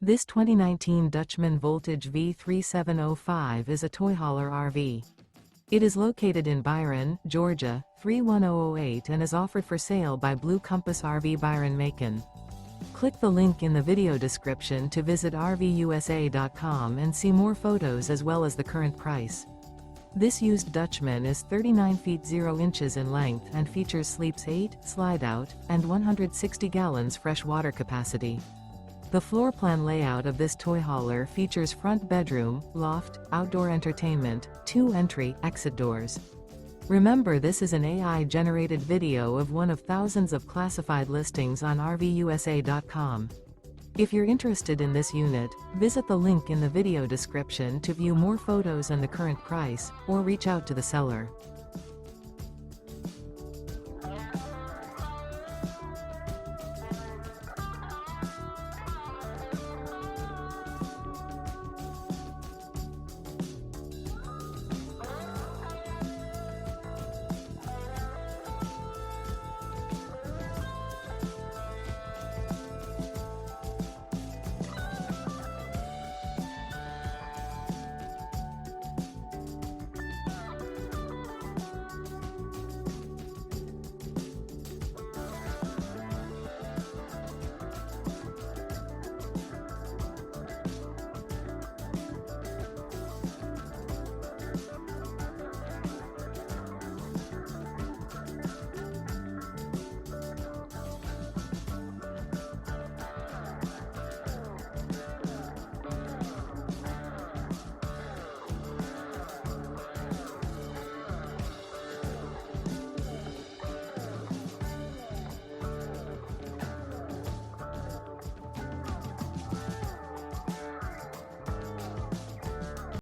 This 2019 Dutchmen Voltage V3705 is a toy hauler RV. It is located in Byron, Georgia, 31008 and is offered for sale by Blue Compass RV Byron-Macon. Click the link in the video description to visit RVUSA.com and see more photos as well as the current price. This used Dutchman is 39 feet 0 inches in length and features sleeps 8, slide-out, and 160 gallons fresh water capacity. The floor plan layout of this toy hauler features front bedroom, loft, outdoor entertainment, 2 entry/exit doors. Remember, this is an AI-generated video of one of thousands of classified listings on RVUSA.com. If you're interested in this unit, visit the link in the video description to view more photos and the current price, or reach out to the seller.